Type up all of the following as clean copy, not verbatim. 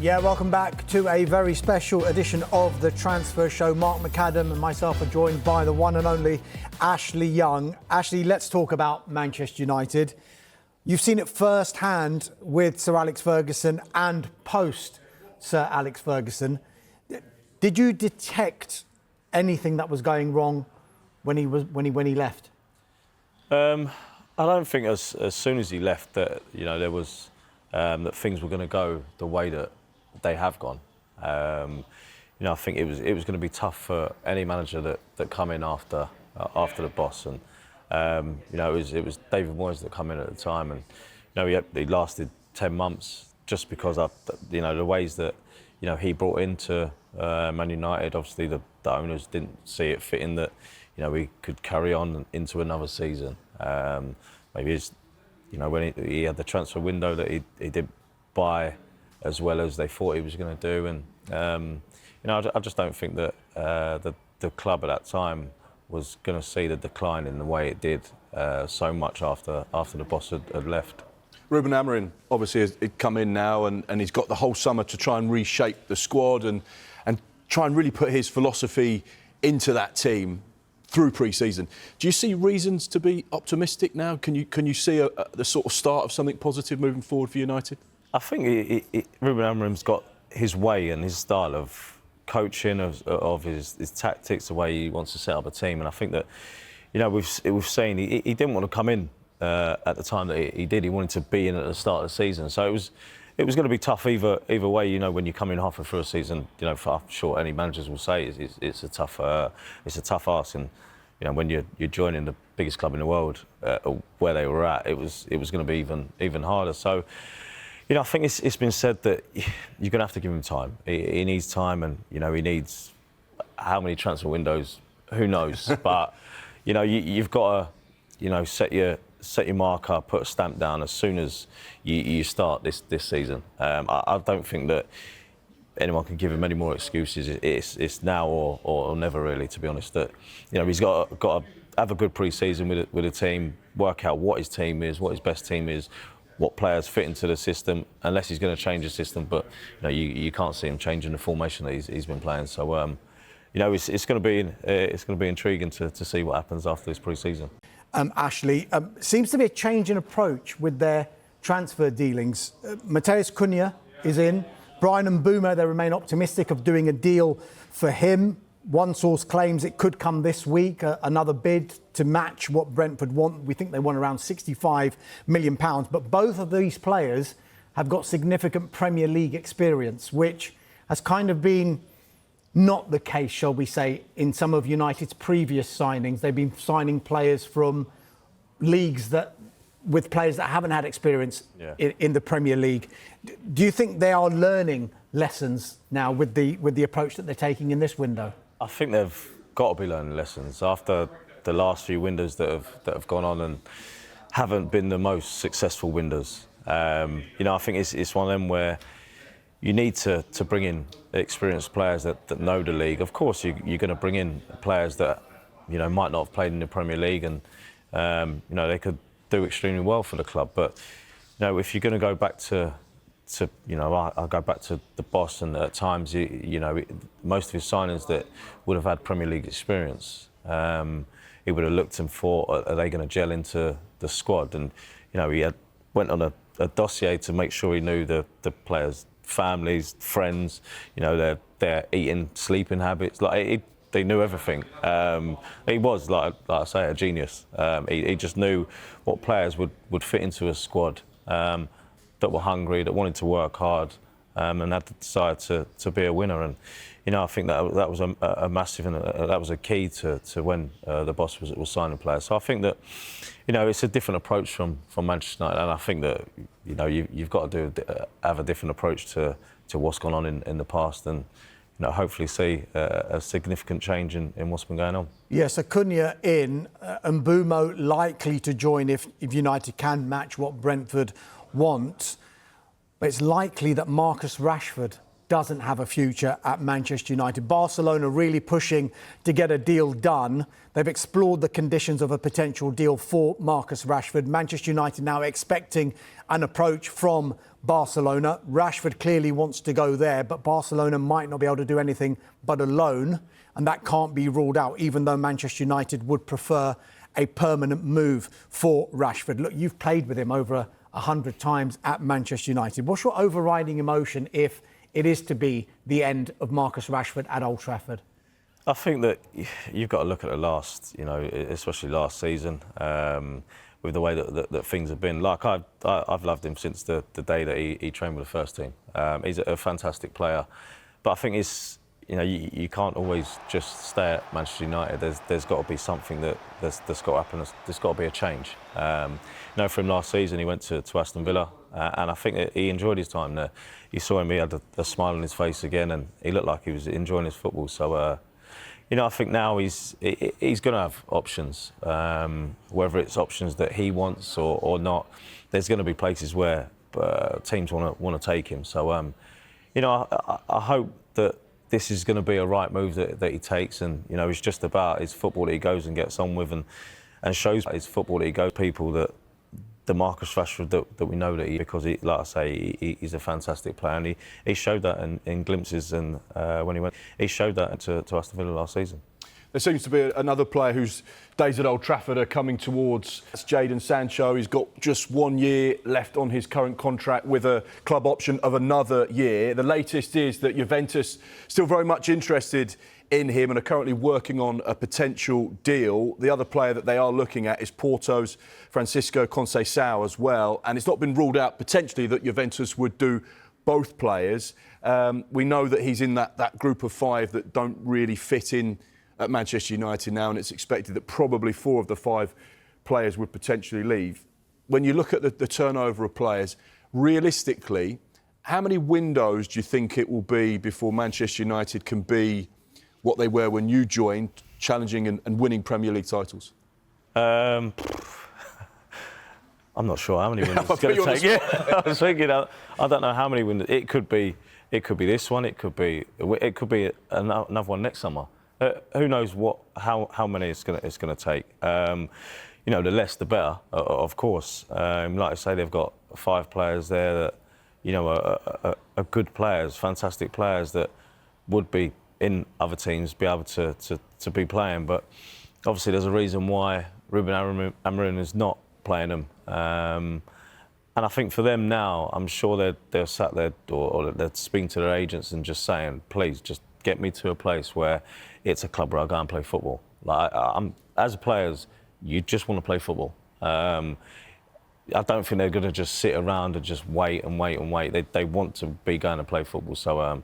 Yeah, welcome back to a very special edition of the Transfer Show. Mark McAdam and myself are joined by the one and only Ashley Young. Ashley, let's talk about Manchester United. You've seen it firsthand with Sir Alex Ferguson and post Sir Alex Ferguson. Did you detect anything that was going wrong when he left? I don't think as soon as he left that there was that things were going to go the way that they have gone. I think it was going to be tough for any manager that come in after the boss, and it was David Moyes that come in at the time, and he lasted 10 months just because of the ways that he brought into Man United. Obviously, the owners didn't see it fitting that we could carry on into another season. Maybe it's when he had the transfer window that he did buy as well as they thought he was going to do, and I just don't think that the club at that time was going to see the decline in the way it did so much after the boss had left. Ruben Amorim obviously has come in now, and he's got the whole summer to try and reshape the squad and try and really put his philosophy into that team through pre-season. Do you see reasons to be optimistic now? Can you see the sort of start of something positive moving forward for United? I think Ruben Amorim's got his way and his style of coaching, of his tactics, the way he wants to set up a team, and I think that we've seen he didn't want to come in at the time that he did. He wanted to be in at the start of the season, so it was going to be tough either way. When you come in halfway through a season, I'm sure any managers will say it's a tough ask, and when you're joining the biggest club in the world, where they were at, it was going to be even harder. So I think it's been said that you're going to have to give him time. He needs time, and he needs how many transfer windows, who knows? But you've got to set your marker, put a stamp down as soon as you start this season. I don't think that anyone can give him any more excuses. It's now or never, really, to be honest. That he's got to have a good pre-season with a team, work out what his team is, what his best team is, what players fit into the system, unless he's going to change the system. But you can't see him changing the formation that he's been playing. So it's going to be intriguing to see what happens after this pre-season. Ashley, seems to be a change in approach with their transfer dealings. Matheus Cunha is in. Brian Mbeumo, they remain optimistic of doing a deal for him. One source claims it could come this week, another bid to match what Brentford want. We think they want around £65 million. But both of these players have got significant Premier League experience, which has kind of been not the case, shall we say, in some of United's previous signings. They've been signing players from leagues with players that haven't had experience in the Premier League. Do you think they are learning lessons now with the approach that they're taking in this window? I think they've got to be learning lessons after the last few windows that have gone on and haven't been the most successful windows. I think it's one of them where you need to bring in experienced players that know the league. Of course, you're going to bring in players that might not have played in the Premier League, and they could do extremely well for the club. But if you're going to go back to I'll go back to the boss, and at times most of his signings that would have had Premier League experience, he would have looked and thought, are they going to gel into the squad? And he went on a dossier to make sure he knew the players' families, friends, their eating, sleeping habits. They knew everything. He was, like I say, a genius. He just knew what players would fit into a squad that were hungry, that wanted to work hard, and had the desire to be a winner. And I think that was a massive, and that was a key to when the boss was signing players. So I think that it's a different approach from Manchester United, and I think that you've got to have a different approach to what's gone on in the past, and hopefully see a significant change in what's been going on. Yes, Cunha in, Mbeumo likely to join if United can match what Brentford want. But it's likely that Marcus Rashford doesn't have a future at Manchester United. Barcelona really pushing to get a deal done. They've explored the conditions of a potential deal for Marcus Rashford. Manchester United now expecting an approach from Barcelona. Rashford clearly wants to go there, but Barcelona might not be able to do anything but a loan, and that can't be ruled out, even though Manchester United would prefer a permanent move for Rashford. Look, you've played with him over 100 times at Manchester United. What's your overriding emotion if it is to be the end of Marcus Rashford at Old Trafford? I think that you've got to look at the last, especially last season, with the way that things have been. Like I've loved him since the day that he trained with the first team. He's a fantastic player, but I think you can't always just stay at Manchester United. There's got to be something that's got to happen. There's got to be a change. For him last season, he went to Aston Villa, and I think that he enjoyed his time there. You saw him; he had a smile on his face again, and he looked like he was enjoying his football. So, I think now he's going to have options, whether it's options that he wants or not. There's going to be places where teams want to take him. So, I hope that this is going to be a right move that he takes, and it's just about his football that he goes and gets on with, and shows his football that he goes people that the Marcus Rashford that we know that because he, like I say, he's a fantastic player, and he showed that in glimpses, and when he showed that to Aston Villa last season. There seems to be another player whose days at Old Trafford are coming towards. That's Jadon Sancho. He's got just 1 year left on his current contract with a club option of another year. The latest is that Juventus still very much interested in him and are currently working on a potential deal. The other player that they are looking at is Porto's Francisco Conceição as well. And it's not been ruled out potentially that Juventus would do both players. We know that he's in that group of five that don't really fit in at Manchester United now, and it's expected that probably 4 of the 5 players would potentially leave. When you look at the turnover of players, realistically, how many windows do you think it will be before Manchester United can be what they were when you joined, challenging and winning Premier League titles? I'm not sure how many windows it's going to take. Yeah, I was thinking, I don't know how many windows. It could be this one. It could be another one next summer. Who knows how many it's going to take? The less the better, of course. Like I say, they've got 5 players there that are good players, fantastic players that would be in other teams, be able to be playing. But obviously, there's a reason why Ruben Amorim is not playing them. And I think for them now, I'm sure they're sat there or they're speaking to their agents and just saying, please, just get me to a place where it's a club where I go and play football. Like as players, you just want to play football. I don't think they're going to just sit around and just wait and wait and wait. They want to be going to play football. So,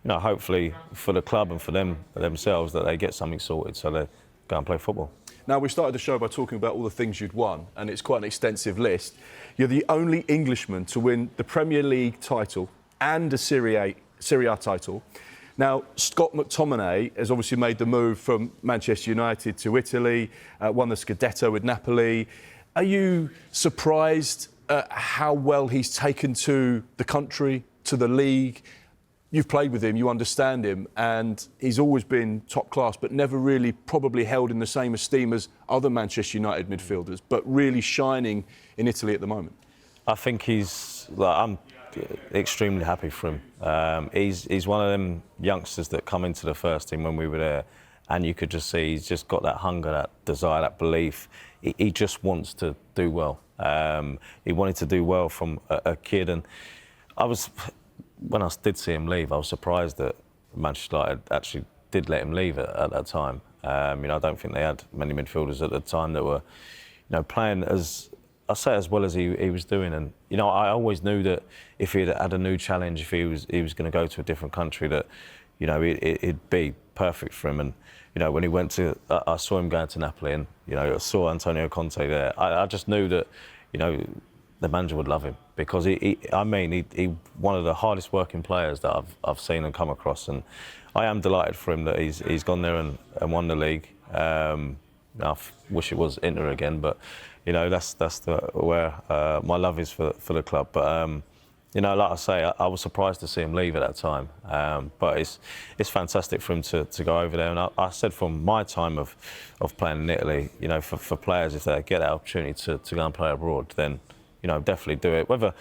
hopefully for the club and for themselves that they get something sorted so they go and play football. Now, we started the show by talking about all the things you'd won, and it's quite an extensive list. You're the only Englishman to win the Premier League title and a Serie A title. Now, Scott McTominay has obviously made the move from Manchester United to Italy, won the Scudetto with Napoli. Are you surprised at how well he's taken to the country, to the league? You've played with him, you understand him, and he's always been top class, but never really probably held in the same esteem as other Manchester United midfielders, but really shining in Italy at the moment. I think I'm extremely happy for him. He's one of them youngsters that come into the first team when we were there, and you could just see he's just got that hunger, that desire, that belief. He just wants to do well. He wanted to do well from a kid, and when I did see him leave, I was surprised that Manchester United actually did let him leave at that time. I don't think they had many midfielders at the time that were, playing as well as he was doing. And I always knew that if he had a new challenge, if he was going to go to a different country, that it'd be perfect for him. And when he went to, I saw him going to Napoli, and I saw Antonio Conte there. I just knew that the manager would love him because he one of the hardest working players that I've seen and come across. And I am delighted for him that he's gone there and won the league. I wish it was Inter again, but that's where my love is for the club. But You know, like I say, I was surprised to see him leave at that time. But it's fantastic for him to go over there. And I said from my time of playing in Italy, you know, for players, if they get that opportunity to go and play abroad, then, you know, definitely do it. Whether,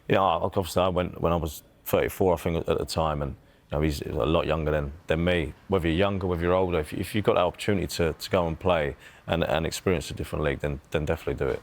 you know, obviously I went when I was 34, I think, at the time, and you know, he's a lot younger than me. Whether you're younger, whether you're older, if you've got that opportunity to go and play and experience a different league, then definitely do it.